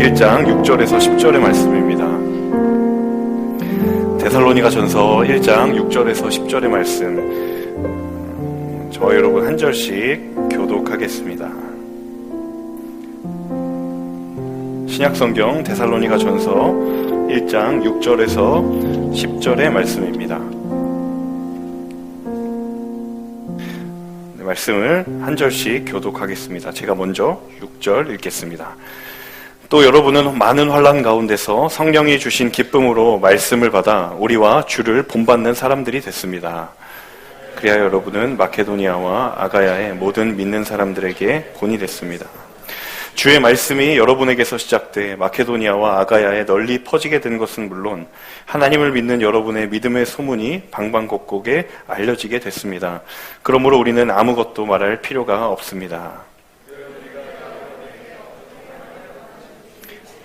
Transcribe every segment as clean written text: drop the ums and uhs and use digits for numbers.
1장 6절에서 10절의 말씀입니다. 데살로니가전서 1장 6절에서 10절의 말씀, 저와 여러분 한 절씩 교독하겠습니다. 신약성경 데살로니가전서 1장 6절에서 10절의 말씀입니다. 말씀을 한 절씩 교독하겠습니다. 제가 먼저 6절 읽겠습니다. 또 여러분은 많은 환난 가운데서 성령이 주신 기쁨으로 말씀을 받아 우리와 주를 본받는 사람들이 됐습니다. 그리하여 여러분은 마케도니아와 아가야의 모든 믿는 사람들에게 본이 됐습니다. 주의 말씀이 여러분에게서 시작돼 마케도니아와 아가야에 널리 퍼지게 된 것은 물론 하나님을 믿는 여러분의 믿음의 소문이 방방곡곡에 알려지게 됐습니다. 그러므로 우리는 아무것도 말할 필요가 없습니다.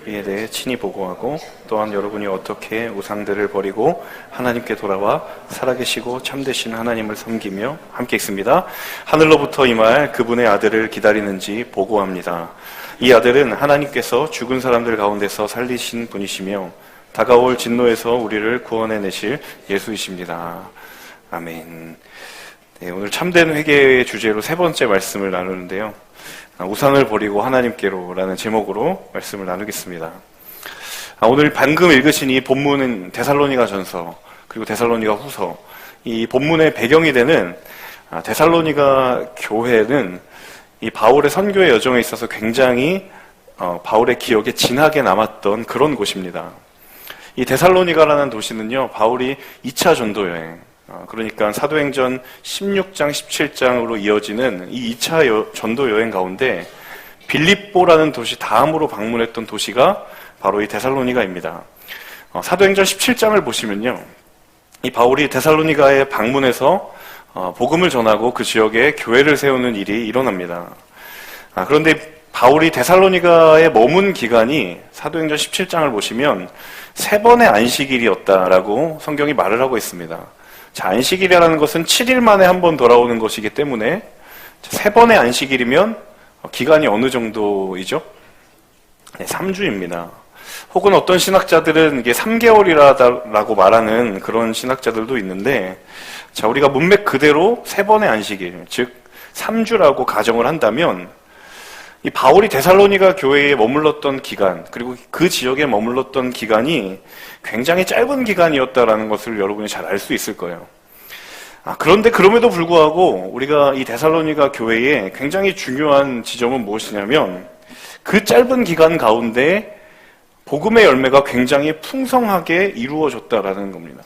이에 대해 친히 보고하고 또한 여러분이 어떻게 우상들을 버리고 하나님께 돌아와 살아계시고 참되신 하나님을 섬기며 함께 읽습니다. 하늘로부터 임할 그분의 아들을 기다리는지 보고합니다. 이 아들은 하나님께서 죽은 사람들 가운데서 살리신 분이시며 다가올 진노에서 우리를 구원해내실 예수이십니다. 아멘. 네, 오늘 참된 회개의 주제로 세 번째 말씀을 나누는데요. 우상을 버리고 하나님께로 라는 제목으로 말씀을 나누겠습니다. 오늘 방금 읽으신 이 본문은 데살로니가전서 그리고 데살로니가후서, 이 본문의 배경이 되는 데살로니가 교회는 이 바울의 선교의 여정에 있어서 굉장히 바울의 기억에 진하게 남았던 그런 곳입니다. 이 데살로니가라는 도시는요, 바울이 2차 전도 여행, 그러니까 사도행전 16장, 17장으로 이어지는 이 2차 전도 여행 가운데 빌립보라는 도시 다음으로 방문했던 도시가 바로 이 데살로니가입니다. 사도행전 17장을 보시면요, 이 바울이 데살로니가에 방문해서 복음을 전하고 그 지역에 교회를 세우는 일이 일어납니다. 그런데 바울이 데살로니가에 머문 기간이 사도행전 17장을 보시면 3번의 안식일이었다라고 성경이 말을 하고 있습니다. 자, 안식일이라는 것은 7일 만에 한 번 돌아오는 것이기 때문에 3번의 안식일이면 기간이 어느 정도이죠? 네, 3주입니다. 혹은 어떤 신학자들은 이게 3개월이라고 말하는 그런 신학자들도 있는데, 자, 우리가 문맥 그대로 3번의 안식일, 즉 3주라고 가정을 한다면 이 바울이 데살로니가 교회에 머물렀던 기간, 그리고 그 지역에 머물렀던 기간이 굉장히 짧은 기간이었다라는 것을 여러분이 잘 알 수 있을 거예요. 그런데 그럼에도 불구하고 우리가 이 데살로니가 교회의 굉장히 중요한 지점은 무엇이냐면 그 짧은 기간 가운데 복음의 열매가 굉장히 풍성하게 이루어졌다라는 겁니다.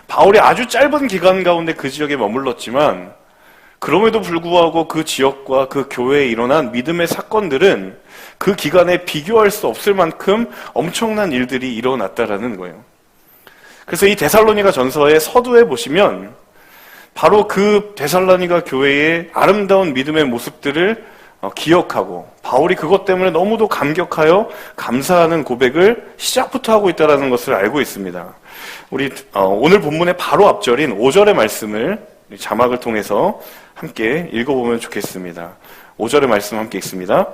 바울이 아주 짧은 기간 가운데 그 지역에 머물렀지만 그럼에도 불구하고 그 지역과 그 교회에 일어난 믿음의 사건들은 그 기간에 비교할 수 없을 만큼 엄청난 일들이 일어났다라는 거예요. 그래서 이 데살로니가 전서의 서두에 보시면 바로 그 데살로니가 교회의 아름다운 믿음의 모습들을 기억하고 바울이 그것 때문에 너무도 감격하여 감사하는 고백을 시작부터 하고 있다는 것을 알고 있습니다. 우리 오늘 본문의 바로 앞절인 5절의 말씀을 자막을 통해서 함께 읽어보면 좋겠습니다. 5절의 말씀 함께 읽습니다.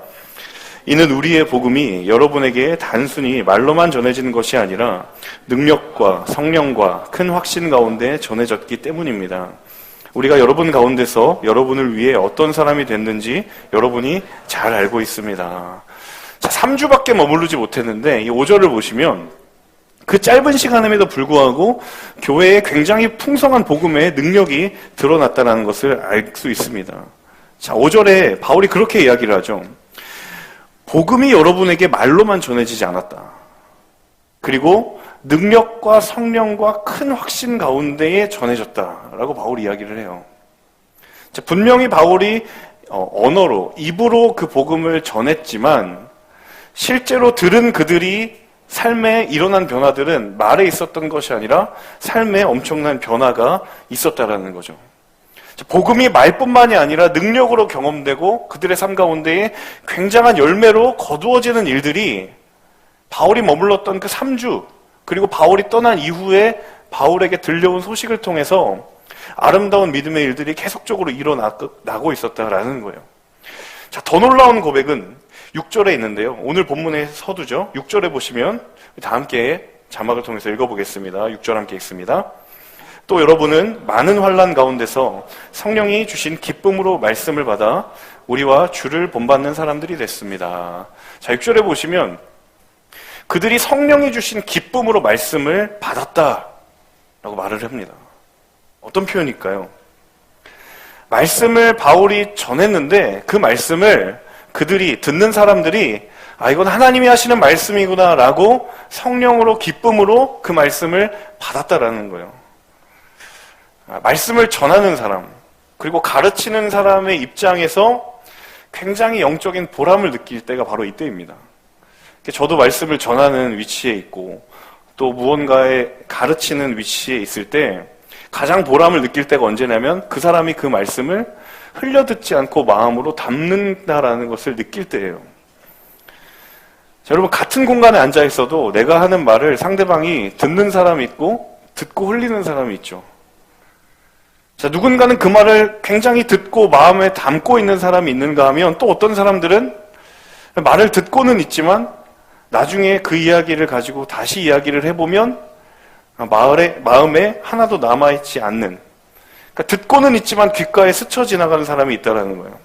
이는 우리의 복음이 여러분에게 단순히 말로만 전해지는 것이 아니라 능력과 성령과 큰 확신 가운데 전해졌기 때문입니다. 우리가 여러분 가운데서 여러분을 위해 어떤 사람이 됐는지 여러분이 잘 알고 있습니다. 자, 3주밖에 머무르지 못했는데 이 5절을 보시면 그 짧은 시간임에도 불구하고 교회에 굉장히 풍성한 복음의 능력이 드러났다는 것을 알 수 있습니다. 자, 5절에 바울이 그렇게 이야기를 하죠. 복음이 여러분에게 말로만 전해지지 않았다. 그리고 능력과 성령과 큰 확신 가운데에 전해졌다라고 바울이 이야기를 해요. 자, 분명히 바울이 언어로, 입으로 그 복음을 전했지만 실제로 들은 그들이 삶에 일어난 변화들은 말에 있었던 것이 아니라 삶에 엄청난 변화가 있었다라는 거죠. 복음이 말뿐만이 아니라 능력으로 경험되고 그들의 삶 가운데에 굉장한 열매로 거두어지는 일들이 바울이 머물렀던 그 3주, 그리고 바울이 떠난 이후에 바울에게 들려온 소식을 통해서 아름다운 믿음의 일들이 계속적으로 일어나고 있었다라는 거예요. 자, 더 놀라운 고백은 6절에 있는데요. 오늘 본문의 서두죠. 6절에 보시면 다 함께 자막을 통해서 읽어보겠습니다. 6절 함께 읽습니다. 또 여러분은 많은 환난 가운데서 성령이 주신 기쁨으로 말씀을 받아 우리와 주를 본받는 사람들이 됐습니다. 자, 6절에 보시면 그들이 성령이 주신 기쁨으로 말씀을 받았다라고 말을 합니다. 어떤 표현일까요? 말씀을 바울이 전했는데 그 말씀을 그들이 듣는 사람들이 이건 하나님이 하시는 말씀이구나 라고 성령으로 기쁨으로 그 말씀을 받았다라는 거예요. 말씀을 전하는 사람 그리고 가르치는 사람의 입장에서 굉장히 영적인 보람을 느낄 때가 바로 이때입니다. 저도 말씀을 전하는 위치에 있고 또 무언가에 가르치는 위치에 있을 때 가장 보람을 느낄 때가 언제냐면 그 사람이 그 말씀을 흘려듣지 않고 마음으로 담는다라는 것을 느낄 때예요. 자, 여러분 같은 공간에 앉아 있어도 내가 하는 말을 상대방이 듣는 사람이 있고 듣고 흘리는 사람이 있죠. 자, 누군가는 그 말을 굉장히 듣고 마음에 담고 있는 사람이 있는가 하면 또 어떤 사람들은 말을 듣고는 있지만 나중에 그 이야기를 가지고 다시 이야기를 해보면 마음에 하나도 남아있지 않는, 그러니까 듣고는 있지만 귓가에 스쳐 지나가는 사람이 있다는 거예요.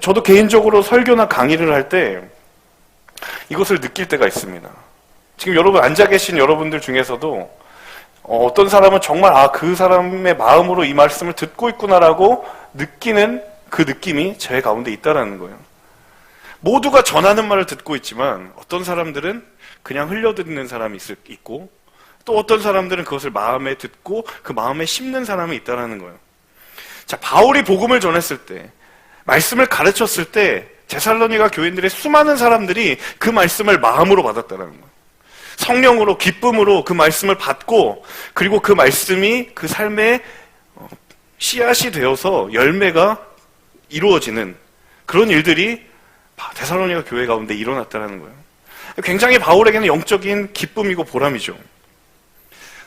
저도 개인적으로 설교나 강의를 할 때 이것을 느낄 때가 있습니다. 지금 여러분 앉아 계신 여러분들 중에서도 어떤 사람은 정말 그 사람의 마음으로 이 말씀을 듣고 있구나라고 느끼는 그 느낌이 제 가운데 있다는 거예요. 모두가 전하는 말을 듣고 있지만 어떤 사람들은 그냥 흘려듣는 사람이 있고 또 어떤 사람들은 그것을 마음에 듣고 그 마음에 심는 사람이 있다는 거예요. 자, 바울이 복음을 전했을 때, 말씀을 가르쳤을 때 데살로니가 교인들의 수많은 사람들이 그 말씀을 마음으로 받았다는 거예요. 성령으로 기쁨으로 그 말씀을 받고 그리고 그 말씀이 그 삶의 씨앗이 되어서 열매가 이루어지는 그런 일들이 데살로니가 교회 가운데 일어났다는 거예요. 굉장히 바울에게는 영적인 기쁨이고 보람이죠.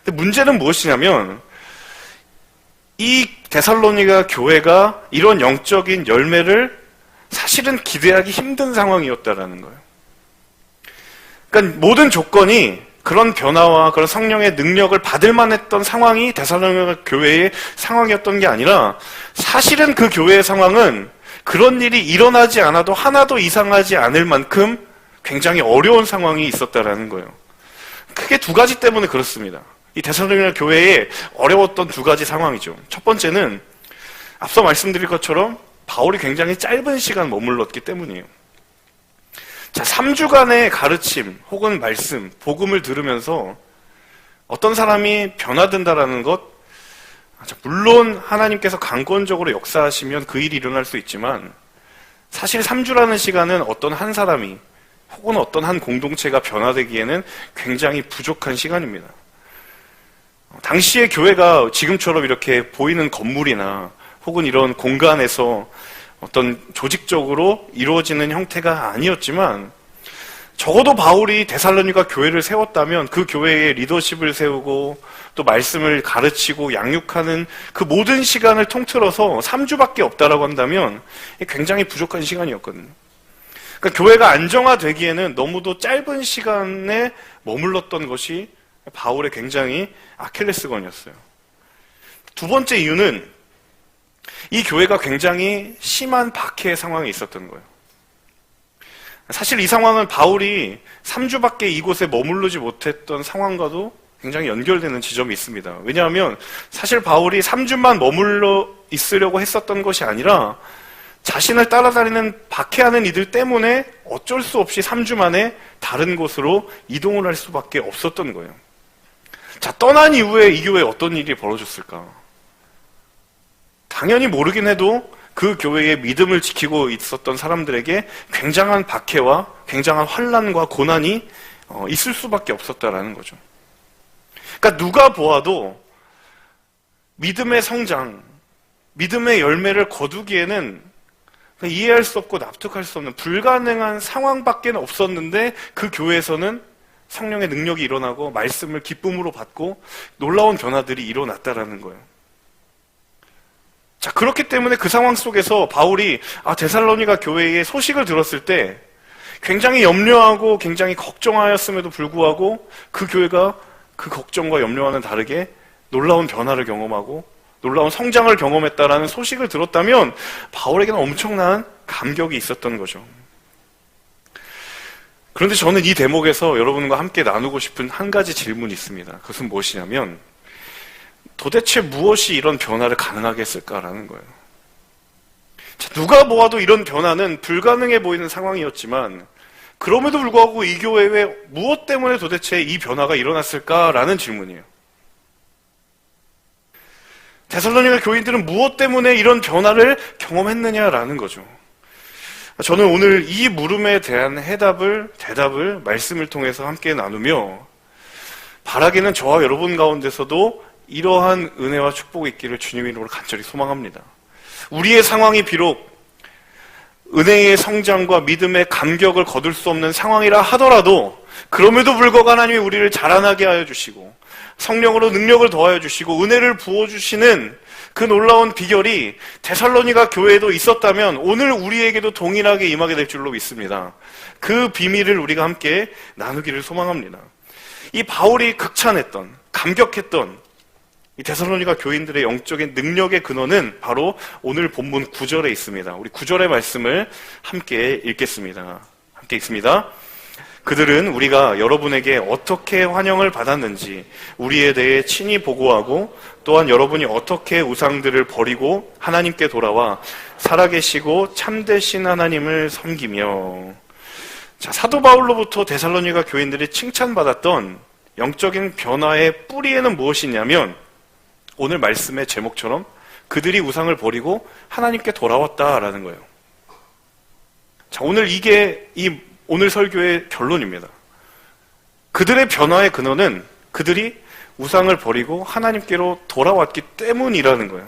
근데 문제는 무엇이냐면 이 데살로니가 교회가 이런 영적인 열매를 사실은 기대하기 힘든 상황이었다라는 거예요. 그러니까 모든 조건이 그런 변화와 그런 성령의 능력을 받을 만했던 상황이 데살로니가 교회의 상황이었던 게 아니라 사실은 그 교회의 상황은 그런 일이 일어나지 않아도 하나도 이상하지 않을 만큼 굉장히 어려운 상황이 있었다라는 거예요. 크게 두 가지 때문에 그렇습니다. 이 데살로니가 교회에 어려웠던 두 가지 상황이죠. 첫 번째는 앞서 말씀드린 것처럼 바울이 굉장히 짧은 시간 머물렀기 때문이에요. 자, 3주간의 가르침 혹은 말씀, 복음을 들으면서 어떤 사람이 변화된다라는 것, 물론 하나님께서 강권적으로 역사하시면 그 일이 일어날 수 있지만 사실 3주라는 시간은 어떤 한 사람이 혹은 어떤 한 공동체가 변화되기에는 굉장히 부족한 시간입니다. 당시의 교회가 지금처럼 이렇게 보이는 건물이나 혹은 이런 공간에서 어떤 조직적으로 이루어지는 형태가 아니었지만 적어도 바울이 데살로니가 교회를 세웠다면 그 교회의 리더십을 세우고 또 말씀을 가르치고 양육하는 그 모든 시간을 통틀어서 3주밖에 없다라고 한다면 굉장히 부족한 시간이었거든요. 그러니까 교회가 안정화되기에는 너무도 짧은 시간에 머물렀던 것이 바울의 굉장히 아킬레스건이었어요. 두 번째 이유는 이 교회가 굉장히 심한 박해의 상황에 있었던 거예요. 사실 이 상황은 바울이 3주밖에 이곳에 머무르지 못했던 상황과도 굉장히 연결되는 지점이 있습니다. 왜냐하면 사실 바울이 3주만 머물러 있으려고 했었던 것이 아니라 자신을 따라다니는 박해하는 이들 때문에 어쩔 수 없이 3주 만에 다른 곳으로 이동을 할 수밖에 없었던 거예요. 자, 떠난 이후에 이 교회에 어떤 일이 벌어졌을까? 당연히 모르긴 해도 그 교회의 믿음을 지키고 있었던 사람들에게 굉장한 박해와 굉장한 환난과 고난이 있을 수밖에 없었다라는 거죠. 그러니까 누가 보아도 믿음의 성장, 믿음의 열매를 거두기에는 이해할 수 없고 납득할 수 없는 불가능한 상황밖에 없었는데 그 교회에서는 성령의 능력이 일어나고 말씀을 기쁨으로 받고 놀라운 변화들이 일어났다라는 거예요. 자, 그렇기 때문에 그 상황 속에서 바울이 데살로니가 교회의 소식을 들었을 때 굉장히 염려하고 굉장히 걱정하였음에도 불구하고 그 교회가 그 걱정과 염려와는 다르게 놀라운 변화를 경험하고 놀라운 성장을 경험했다라는 소식을 들었다면 바울에게는 엄청난 감격이 있었던 거죠. 그런데 저는 이 대목에서 여러분과 함께 나누고 싶은 한 가지 질문이 있습니다. 그것은 무엇이냐면 도대체 무엇이 이런 변화를 가능하게 했을까라는 거예요. 자, 누가 보아도 이런 변화는 불가능해 보이는 상황이었지만 그럼에도 불구하고 이 교회에 무엇 때문에 도대체 이 변화가 일어났을까라는 질문이에요. 데살로니가 교인들은 무엇 때문에 이런 변화를 경험했느냐라는 거죠. 저는 오늘 이 물음에 대한 대답을 말씀을 통해서 함께 나누며 바라기는 저와 여러분 가운데서도 이러한 은혜와 축복이 있기를 주님의 이름으로 간절히 소망합니다. 우리의 상황이 비록 은혜의 성장과 믿음의 감격을 거둘 수 없는 상황이라 하더라도 그럼에도 불구하고 하나님이 우리를 자라나게 하여 주시고 성령으로 능력을 더하여 주시고 은혜를 부어주시는 그 놀라운 비결이 데살로니가 교회에도 있었다면 오늘 우리에게도 동일하게 임하게 될 줄로 믿습니다. 그 비밀을 우리가 함께 나누기를 소망합니다. 이 바울이 극찬했던, 감격했던 이 데살로니가 교인들의 영적인 능력의 근원은 바로 오늘 본문 9절에 있습니다. 우리 9절의 말씀을 함께 읽겠습니다. 함께 읽습니다. 그들은 우리가 여러분에게 어떻게 환영을 받았는지 우리에 대해 친히 보고하고 또한 여러분이 어떻게 우상들을 버리고 하나님께 돌아와 살아계시고 참되신 하나님을 섬기며. 자, 사도 바울로부터 데살로니가 교인들이 칭찬받았던 영적인 변화의 뿌리에는 무엇이냐면 오늘 말씀의 제목처럼 그들이 우상을 버리고 하나님께 돌아왔다라는 거예요. 자, 오늘 이게 오늘 설교의 결론입니다. 그들의 변화의 근원은 그들이 우상을 버리고 하나님께로 돌아왔기 때문이라는 거예요.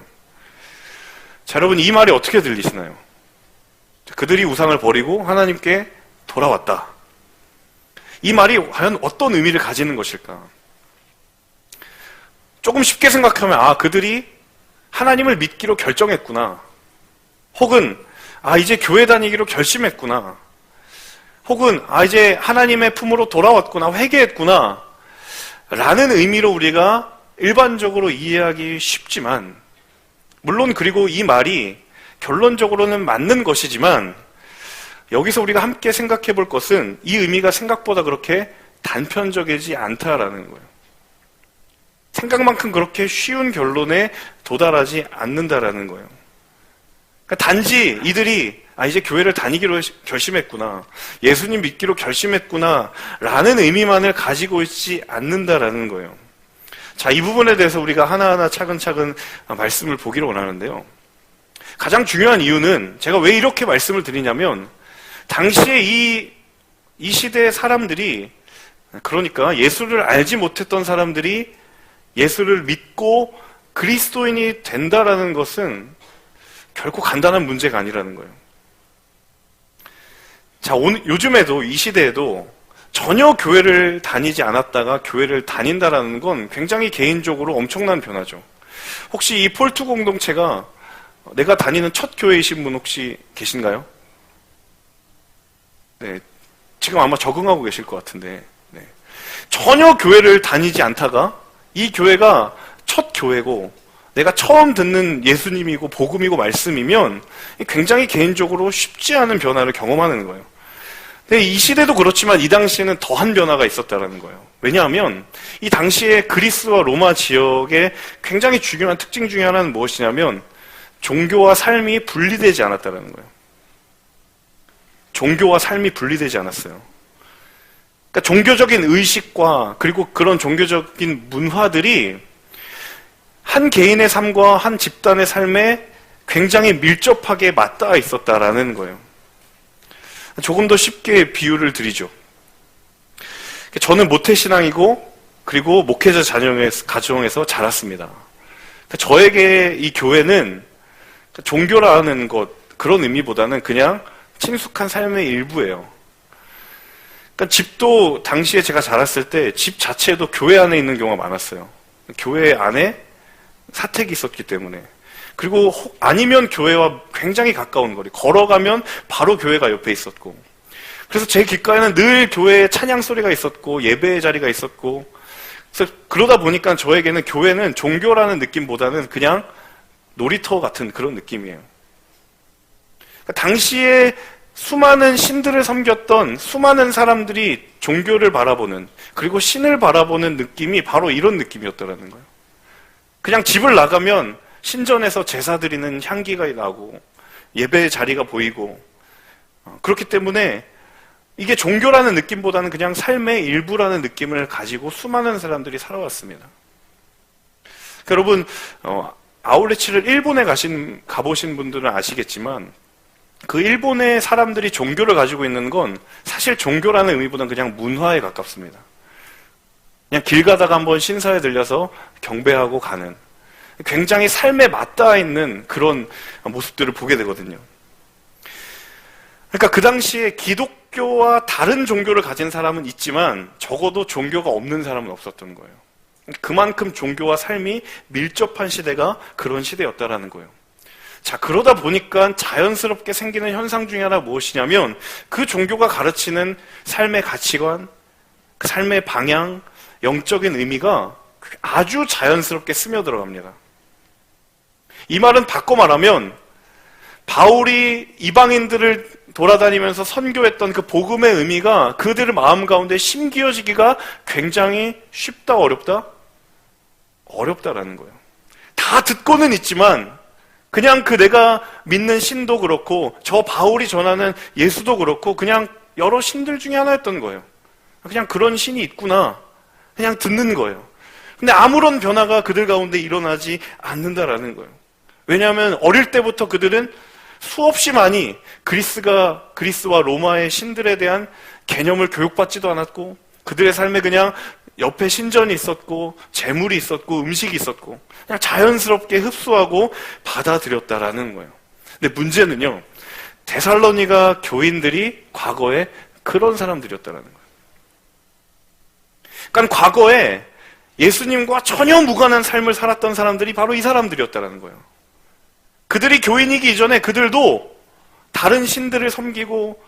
자, 여러분 이 말이 어떻게 들리시나요? 그들이 우상을 버리고 하나님께 돌아왔다. 이 말이 과연 어떤 의미를 가지는 것일까? 조금 쉽게 생각하면 그들이 하나님을 믿기로 결정했구나. 혹은 이제 교회 다니기로 결심했구나. 혹은 이제 하나님의 품으로 돌아왔구나, 회개했구나 라는 의미로 우리가 일반적으로 이해하기 쉽지만 물론 그리고 이 말이 결론적으로는 맞는 것이지만 여기서 우리가 함께 생각해 볼 것은 이 의미가 생각보다 그렇게 단편적이지 않다라는 거예요. 생각만큼 그렇게 쉬운 결론에 도달하지 않는다라는 거예요. 그러니까 단지 이들이 이제 교회를 다니기로 결심했구나, 예수님 믿기로 결심했구나 라는 의미만을 가지고 있지 않는다라는 거예요. 자, 이 부분에 대해서 우리가 하나하나 차근차근 말씀을 보기를 원하는데요. 가장 중요한 이유는 제가 왜 이렇게 말씀을 드리냐면 당시에 이 시대의 사람들이, 그러니까 예수를 알지 못했던 사람들이 예수를 믿고 그리스도인이 된다라는 것은 결코 간단한 문제가 아니라는 거예요. 자, 요즘에도 이 시대에도 전혀 교회를 다니지 않았다가 교회를 다닌다라는 건 굉장히 개인적으로 엄청난 변화죠. 혹시 이 폴투 공동체가 내가 다니는 첫 교회이신 분 혹시 계신가요? 네, 지금 아마 적응하고 계실 것 같은데, 네. 전혀 교회를 다니지 않다가 이 교회가 첫 교회고 내가 처음 듣는 예수님이고 복음이고 말씀이면 굉장히 개인적으로 쉽지 않은 변화를 경험하는 거예요. 근데 이 시대도 그렇지만 이 당시에는 더한 변화가 있었다는 거예요. 왜냐하면 이 당시에 그리스와 로마 지역의 굉장히 중요한 특징 중에 하나는 무엇이냐면 종교와 삶이 분리되지 않았다는 거예요. 종교와 삶이 분리되지 않았어요. 그러니까 종교적인 의식과 그리고 그런 종교적인 문화들이 한 개인의 삶과 한 집단의 삶에 굉장히 밀접하게 맞닿아 있었다라는 거예요. 조금 더 쉽게 비유를 드리죠. 저는 모태신앙이고 그리고 목회자 가정에서 자랐습니다. 저에게 이 교회는 종교라는 것, 그런 의미보다는 그냥 친숙한 삶의 일부예요. 그러니까 집도 당시에 제가 자랐을 때 집 자체도 교회 안에 있는 경우가 많았어요. 교회 안에 사택이 있었기 때문에. 그리고 아니면 교회와 굉장히 가까운 거리, 걸어가면 바로 교회가 옆에 있었고, 그래서 제 귓가에는 늘 교회의 찬양 소리가 있었고 예배의 자리가 있었고, 그래서 그러다 보니까 저에게는 교회는 종교라는 느낌보다는 그냥 놀이터 같은 그런 느낌이에요. 그러니까 당시에 수많은 신들을 섬겼던 수많은 사람들이 종교를 바라보는, 그리고 신을 바라보는 느낌이 바로 이런 느낌이었더라는 거예요. 그냥 집을 나가면 신전에서 제사 드리는 향기가 나고 예배의 자리가 보이고, 그렇기 때문에 이게 종교라는 느낌보다는 그냥 삶의 일부라는 느낌을 가지고 수많은 사람들이 살아왔습니다. 여러분, 아울레치를 일본에 가보신 분들은 아시겠지만, 그 일본의 사람들이 종교를 가지고 있는 건 사실 종교라는 의미보다는 그냥 문화에 가깝습니다. 그냥 길 가다가 한번 신사에 들려서 경배하고 가는, 굉장히 삶에 맞닿아 있는 그런 모습들을 보게 되거든요. 그러니까 그 당시에 기독교와 다른 종교를 가진 사람은 있지만 적어도 종교가 없는 사람은 없었던 거예요. 그만큼 종교와 삶이 밀접한 시대가 그런 시대였다라는 거예요. 자, 그러다 보니까 자연스럽게 생기는 현상 중에 하나가 무엇이냐면, 그 종교가 가르치는 삶의 가치관, 삶의 방향, 영적인 의미가 아주 자연스럽게 스며들어갑니다. 이 말은 바꿔 말하면, 바울이 이방인들을 돌아다니면서 선교했던 그 복음의 의미가 그들의 마음 가운데 심기어지기가 굉장히 쉽다, 어렵다? 어렵다라는 거예요. 다 듣고는 있지만 그냥 그 내가 믿는 신도 그렇고 저 바울이 전하는 예수도 그렇고 그냥 여러 신들 중에 하나였던 거예요. 그냥 그런 신이 있구나, 그냥 듣는 거예요. 근데 아무런 변화가 그들 가운데 일어나지 않는다라는 거예요. 왜냐하면 어릴 때부터 그들은 수없이 많이 그리스와 로마의 신들에 대한 개념을 교육받지도 않았고, 그들의 삶에 그냥 옆에 신전이 있었고 재물이 있었고 음식이 있었고 그냥 자연스럽게 흡수하고 받아들였다라는 거예요. 근데 문제는요, 데살로니가 교인들이 과거에 그런 사람들이었다는 거예요. 그러니까 과거에 예수님과 전혀 무관한 삶을 살았던 사람들이 바로 이 사람들이었다는 거예요. 그들이 교인이기 이전에 그들도 다른 신들을 섬기고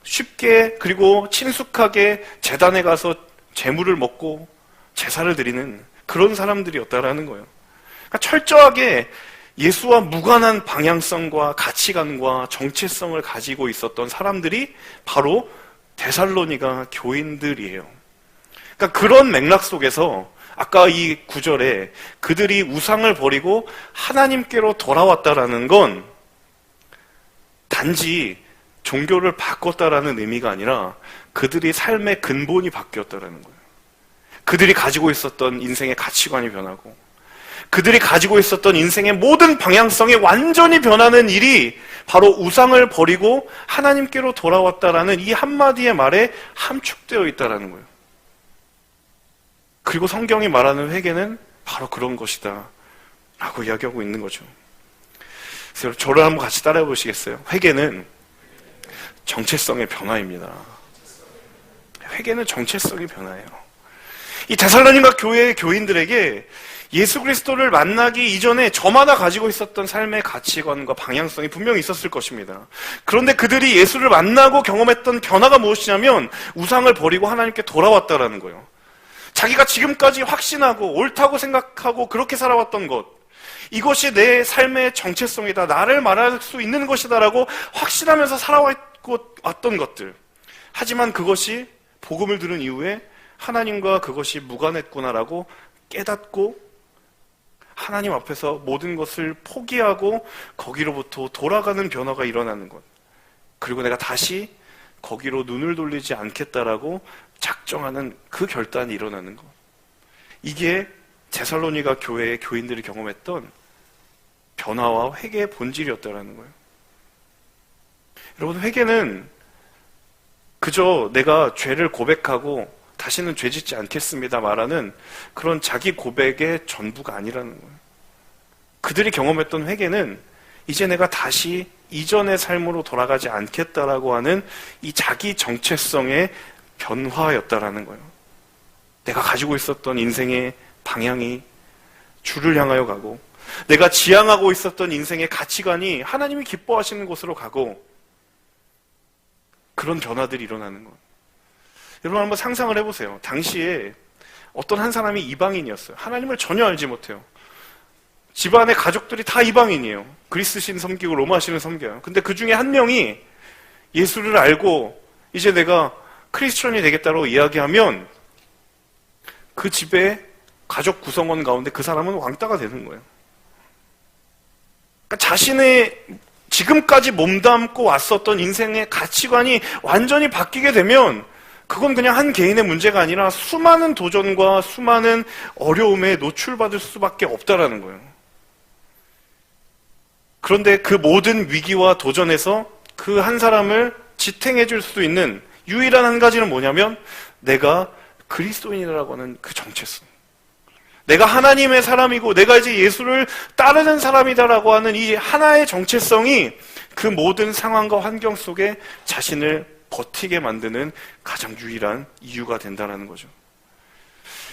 쉽게 그리고 친숙하게 제단에 가서 재물을 먹고 제사를 드리는 그런 사람들이었다라는 거예요. 그러니까 철저하게 예수와 무관한 방향성과 가치관과 정체성을 가지고 있었던 사람들이 바로 데살로니가 교인들이에요. 그러니까 그런 맥락 속에서 아까 이 구절에 그들이 우상을 버리고 하나님께로 돌아왔다라는 건 단지 종교를 바꿨다라는 의미가 아니라 그들이 삶의 근본이 바뀌었다라는 거예요. 그들이 가지고 있었던 인생의 가치관이 변하고 그들이 가지고 있었던 인생의 모든 방향성이 완전히 변하는 일이 바로 우상을 버리고 하나님께로 돌아왔다라는 이 한마디의 말에 함축되어 있다라는 거예요. 그리고 성경이 말하는 회개는 바로 그런 것이다 라고 이야기하고 있는 거죠. 그래서 저를 한번 같이 따라해 보시겠어요? 회개는 정체성의 변화입니다. 회개는 정체성의 변화예요. 이 데살로니가 교회의 교인들에게 예수 그리스도를 만나기 이전에 저마다 가지고 있었던 삶의 가치관과 방향성이 분명히 있었을 것입니다. 그런데 그들이 예수를 만나고 경험했던 변화가 무엇이냐면 우상을 버리고 하나님께 돌아왔다라는 거예요. 자기가 지금까지 확신하고 옳다고 생각하고 그렇게 살아왔던 것, 이것이 내 삶의 정체성이다, 나를 말할 수 있는 것이다라고 확신하면서 살아왔던 것들, 하지만 그것이 복음을 들은 이후에 하나님과 그것이 무관했구나라고 깨닫고 하나님 앞에서 모든 것을 포기하고 거기로부터 돌아가는 변화가 일어나는 것, 그리고 내가 다시 거기로 눈을 돌리지 않겠다라고 작정하는 그 결단이 일어나는 것, 이게 데살로니가 교회의 교인들이 경험했던 변화와 회개의 본질이었다는 거예요. 여러분, 회개는 그저 내가 죄를 고백하고 다시는 죄 짓지 않겠습니다 말하는 그런 자기 고백의 전부가 아니라는 거예요. 그들이 경험했던 회개는 이제 내가 다시 이전의 삶으로 돌아가지 않겠다라고 하는 이 자기 정체성의 변화였다라는 거예요. 내가 가지고 있었던 인생의 방향이 주를 향하여 가고 내가 지향하고 있었던 인생의 가치관이 하나님이 기뻐하시는 곳으로 가고 그런 변화들이 일어나는 것. 여러분 한번 상상을 해보세요. 당시에 어떤 한 사람이 이방인이었어요. 하나님을 전혀 알지 못해요. 집안의 가족들이 다 이방인이에요. 그리스신 섬기고 로마신을 섬겨요. 근데 그 중에 한 명이 예수를 알고 이제 내가 크리스천이 되겠다고 이야기하면 그 집에 가족 구성원 가운데 그 사람은 왕따가 되는 거예요. 그러니까 자신의 지금까지 몸담고 왔었던 인생의 가치관이 완전히 바뀌게 되면 그건 그냥 한 개인의 문제가 아니라 수많은 도전과 수많은 어려움에 노출받을 수밖에 없다라는 거예요. 그런데 그 모든 위기와 도전에서 그 한 사람을 지탱해 줄 수 있는 유일한 한 가지는 뭐냐면 내가 그리스도인이라고 하는 그 정체성. 내가 하나님의 사람이고 내가 이제 예수를 따르는 사람이다라고 하는 이 하나의 정체성이 그 모든 상황과 환경 속에 자신을 버티게 만드는 가장 유일한 이유가 된다는 거죠.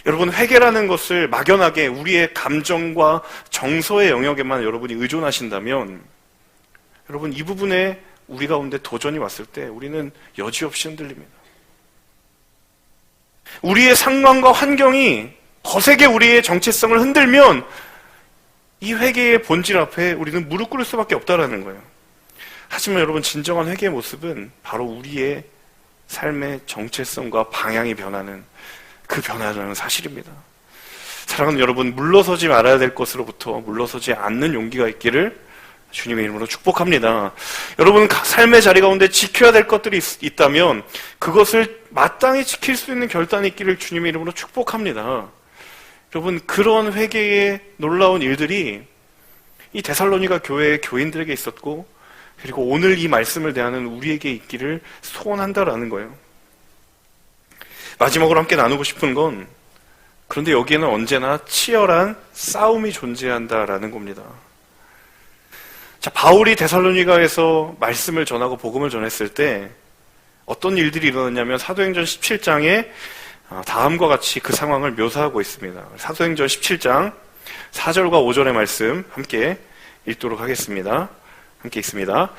여러분, 회개라는 것을 막연하게 우리의 감정과 정서의 영역에만 여러분이 의존하신다면 여러분, 이 부분에 우리 가운데 도전이 왔을 때 우리는 여지없이 흔들립니다. 우리의 상황과 환경이 거세게 우리의 정체성을 흔들면 이 회개의 본질 앞에 우리는 무릎 꿇을 수밖에 없다라는 거예요. 하지만 여러분, 진정한 회개의 모습은 바로 우리의 삶의 정체성과 방향이 변하는 그 변화라는 사실입니다. 사랑하는 여러분, 물러서지 말아야 될 것으로부터 물러서지 않는 용기가 있기를 주님의 이름으로 축복합니다. 여러분, 삶의 자리 가운데 지켜야 될 것들이 있다면 그것을 마땅히 지킬 수 있는 결단이 있기를 주님의 이름으로 축복합니다. 여러분, 그런 회개의 놀라운 일들이 이 데살로니가 교회의 교인들에게 있었고 그리고 오늘 이 말씀을 대하는 우리에게 있기를 소원한다라는 거예요. 마지막으로 함께 나누고 싶은 건 그런데 여기에는 언제나 치열한 싸움이 존재한다라는 겁니다. 자, 바울이 데살로니가에서 말씀을 전하고 복음을 전했을 때 어떤 일들이 일어났냐면 사도행전 17장에 다음과 같이 그 상황을 묘사하고 있습니다. 사도행전 17장 4절과 5절의 말씀 함께 읽도록 하겠습니다. 함께 읽습니다.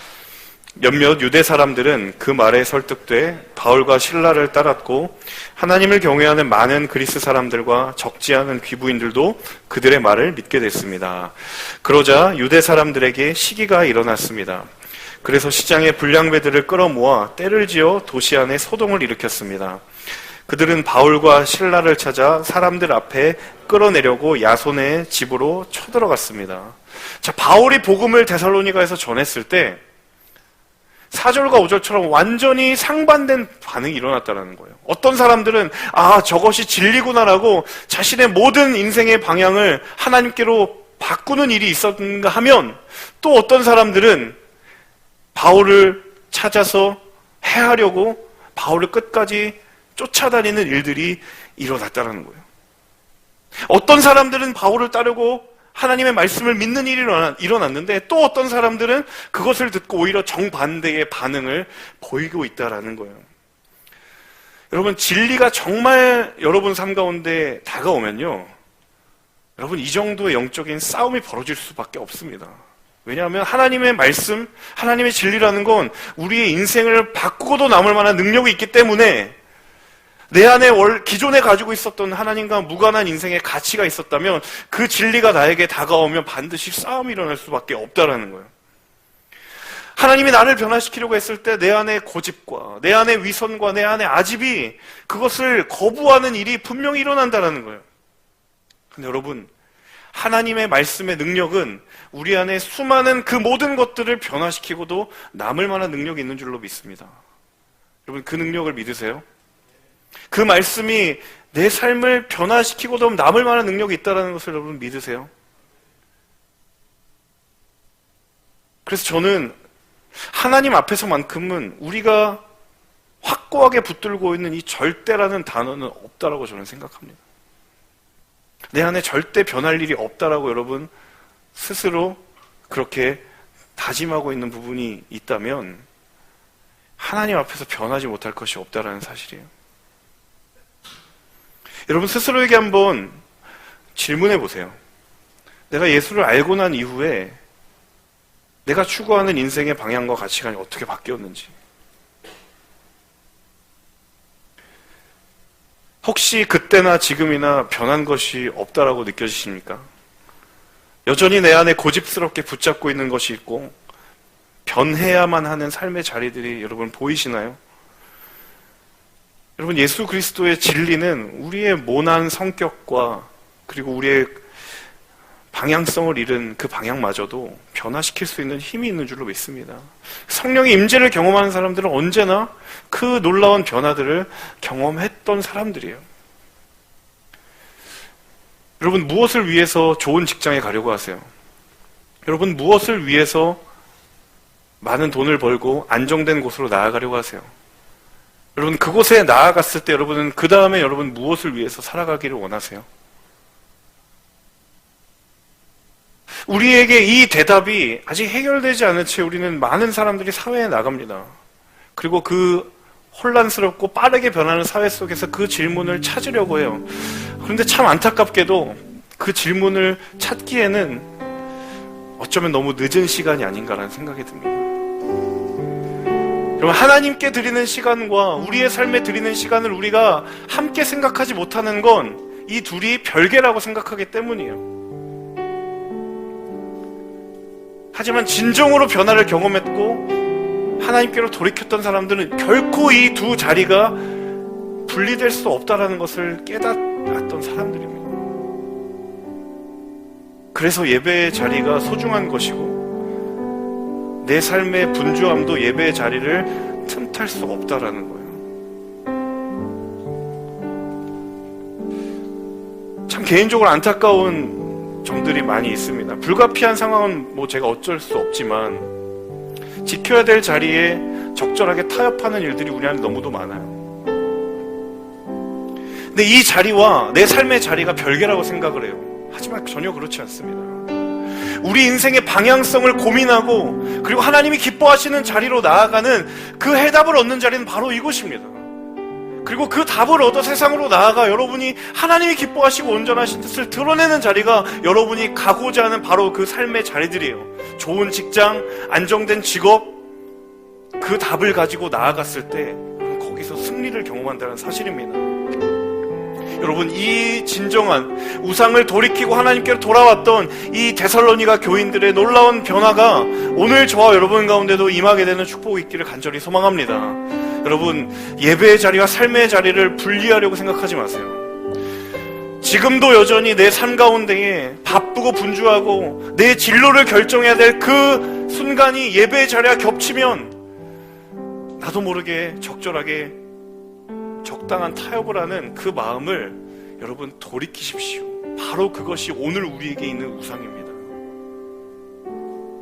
몇몇 유대 사람들은 그 말에 설득돼 바울과 실라를 따랐고 하나님을 경외하는 많은 그리스 사람들과 적지 않은 귀부인들도 그들의 말을 믿게 됐습니다. 그러자 유대 사람들에게 시기가 일어났습니다. 그래서 시장에 불량배들을 끌어모아 떼를 지어 도시 안에 소동을 일으켰습니다. 그들은 바울과 실라를 찾아 사람들 앞에 끌어내려고 야손의 집으로 쳐들어갔습니다. 자, 바울이 복음을 데살로니가에서 전했을 때 4절과 5절처럼 완전히 상반된 반응이 일어났다는 거예요. 어떤 사람들은 저것이 진리구나라고 자신의 모든 인생의 방향을 하나님께로 바꾸는 일이 있었는가 하면 또 어떤 사람들은 바울을 찾아서 해하려고 바울을 끝까지 쫓아다니는 일들이 일어났다는 거예요. 어떤 사람들은 바울을 따르고 하나님의 말씀을 믿는 일이 일어났는데 또 어떤 사람들은 그것을 듣고 오히려 정반대의 반응을 보이고 있다는 거예요. 여러분, 진리가 정말 여러분 삶 가운데 다가오면요, 여러분, 이 정도의 영적인 싸움이 벌어질 수밖에 없습니다. 왜냐하면 하나님의 말씀, 하나님의 진리라는 건 우리의 인생을 바꾸고도 남을 만한 능력이 있기 때문에 내 안에 기존에 가지고 있었던 하나님과 무관한 인생의 가치가 있었다면 그 진리가 나에게 다가오면 반드시 싸움이 일어날 수밖에 없다라는 거예요. 하나님이 나를 변화시키려고 했을 때 내 안에 고집과 내 안에 위선과 내 안에 아집이 그것을 거부하는 일이 분명히 일어난다는 거예요. 근데 여러분, 하나님의 말씀의 능력은 우리 안에 수많은 그 모든 것들을 변화시키고도 남을 만한 능력이 있는 줄로 믿습니다. 여러분, 그 능력을 믿으세요? 그 말씀이 내 삶을 변화시키고도 남을 만한 능력이 있다는 것을 여러분 믿으세요? 그래서 저는 하나님 앞에서만큼은 우리가 확고하게 붙들고 있는 이 절대라는 단어는 없다라고 저는 생각합니다. 내 안에 절대 변할 일이 없다라고 여러분 스스로 그렇게 다짐하고 있는 부분이 있다면 하나님 앞에서 변하지 못할 것이 없다라는 사실이에요. 여러분 스스로에게 한번 질문해 보세요. 내가 예수를 알고 난 이후에 내가 추구하는 인생의 방향과 가치관이 어떻게 바뀌었는지, 혹시 그때나 지금이나 변한 것이 없다라고 느껴지십니까? 여전히 내 안에 고집스럽게 붙잡고 있는 것이 있고 변해야만 하는 삶의 자리들이 여러분 보이시나요? 여러분, 예수 그리스도의 진리는 우리의 모난 성격과 그리고 우리의 방향성을 잃은 그 방향마저도 변화시킬 수 있는 힘이 있는 줄로 믿습니다. 성령의 임재를 경험하는 사람들은 언제나 그 놀라운 변화들을 경험했던 사람들이에요. 여러분, 무엇을 위해서 좋은 직장에 가려고 하세요? 여러분, 무엇을 위해서 많은 돈을 벌고 안정된 곳으로 나아가려고 하세요? 여러분, 그곳에 나아갔을 때 여러분은 그 다음에 여러분 무엇을 위해서 살아가기를 원하세요? 우리에게 이 대답이 아직 해결되지 않은 채 우리는 많은 사람들이 사회에 나갑니다. 그리고 그 혼란스럽고 빠르게 변하는 사회 속에서 그 질문을 찾으려고 해요. 그런데 참 안타깝게도 그 질문을 찾기에는 어쩌면 너무 늦은 시간이 아닌가라는 생각이 듭니다. 여러분, 하나님께 드리는 시간과 우리의 삶에 드리는 시간을 우리가 함께 생각하지 못하는 건 이 둘이 별개라고 생각하기 때문이에요. 하지만 진정으로 변화를 경험했고 하나님께로 돌이켰던 사람들은 결코 이 두 자리가 분리될 수 없다는 것을 깨닫았던 사람들입니다. 그래서 예배의 자리가 소중한 것이고 내 삶의 분주함도 예배의 자리를 틈탈 수 없다는 거예요. 참 개인적으로 안타까운 점들이 많이 있습니다. 불가피한 상황은 제가 어쩔 수 없지만 지켜야 될 자리에 적절하게 타협하는 일들이 우리 안에 너무도 많아요. 근데 이 자리와 내 삶의 자리가 별개라고 생각을 해요. 하지만 전혀 그렇지 않습니다. 우리 인생의 방향성을 고민하고 그리고 하나님이 기뻐하시는 자리로 나아가는 그 해답을 얻는 자리는 바로 이곳입니다. 그리고 그 답을 얻어 세상으로 나아가 여러분이 하나님이 기뻐하시고 온전하신 뜻을 드러내는 자리가 여러분이 가고자 하는 바로 그 삶의 자리들이에요. 좋은 직장, 안정된 직업, 그 답을 가지고 나아갔을 때 거기서 승리를 경험한다는 사실입니다. 여러분, 이 진정한 우상을 돌이키고 하나님께로 돌아왔던 이 데살로니가 교인들의 놀라운 변화가 오늘 저와 여러분 가운데도 임하게 되는 축복이 있기를 간절히 소망합니다. 여러분, 예배의 자리와 삶의 자리를 분리하려고 생각하지 마세요. 지금도 여전히 내 삶 가운데에 바쁘고 분주하고 내 진로를 결정해야 될 그 순간이 예배의 자리와 겹치면 나도 모르게 적절하게 적당한 타협을 하는 그 마음을 여러분 돌이키십시오. 바로 그것이 오늘 우리에게 있는 우상입니다.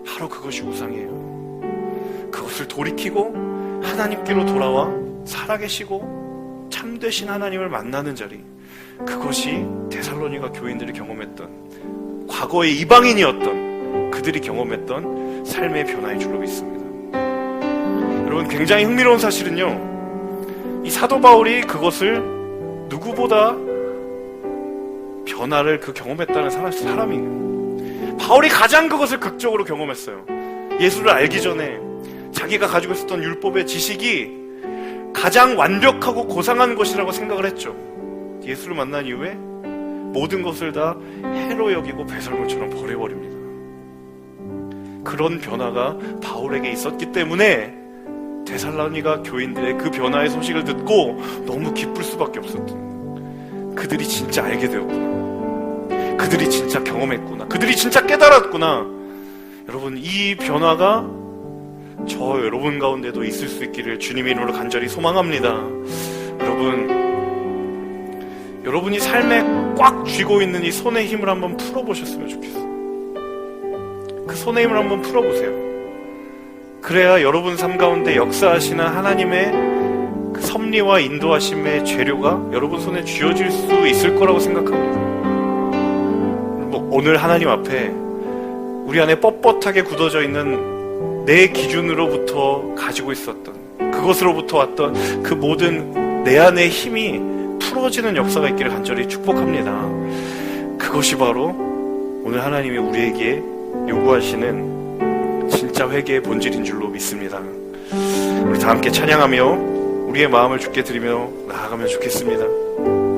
바로 그것이 우상이에요. 그것을 돌이키고 하나님께로 돌아와 살아계시고 참되신 하나님을 만나는 자리, 그것이 데살로니가 교인들이 경험했던, 과거의 이방인이었던 그들이 경험했던 삶의 변화의 줄로 믿습니다. 여러분, 굉장히 흥미로운 사실은요, 이 사도 바울이 그것을 누구보다 변화를 경험했다는 사람이에요. 바울이 가장 그것을 극적으로 경험했어요. 예수를 알기 전에 자기가 가지고 있었던 율법의 지식이 가장 완벽하고 고상한 것이라고 생각을 했죠. 예수를 만난 이후에 모든 것을 다 해로 여기고 배설물처럼 버려버립니다. 그런 변화가 바울에게 있었기 때문에 데살로니가 교인들의 그 변화의 소식을 듣고 너무 기쁠 수밖에 없었던, 그들이 진짜 알게 되었구나, 그들이 진짜 경험했구나, 그들이 진짜 깨달았구나. 여러분, 이 변화가 저 여러분 가운데도 있을 수 있기를 주님의 이름으로 간절히 소망합니다. 여러분이 삶에 꽉 쥐고 있는 이 손의 힘을 한번 풀어보셨으면 좋겠어요. 그 손의 힘을 한번 풀어보세요. 그래야 여러분 삶 가운데 역사하시는 하나님의 그 섭리와 인도하심의 재료가 여러분 손에 쥐어질 수 있을 거라고 생각합니다. 오늘 하나님 앞에 우리 안에 뻣뻣하게 굳어져 있는 내 기준으로부터 가지고 있었던, 그것으로부터 왔던 그 모든 내 안의 힘이 풀어지는 역사가 있기를 간절히 축복합니다. 그것이 바로 오늘 하나님이 우리에게 요구하시는 진짜 회개의 본질인 줄로 믿습니다. 우리 다 함께 찬양하며 우리의 마음을 주께 드리며 나아가면 좋겠습니다.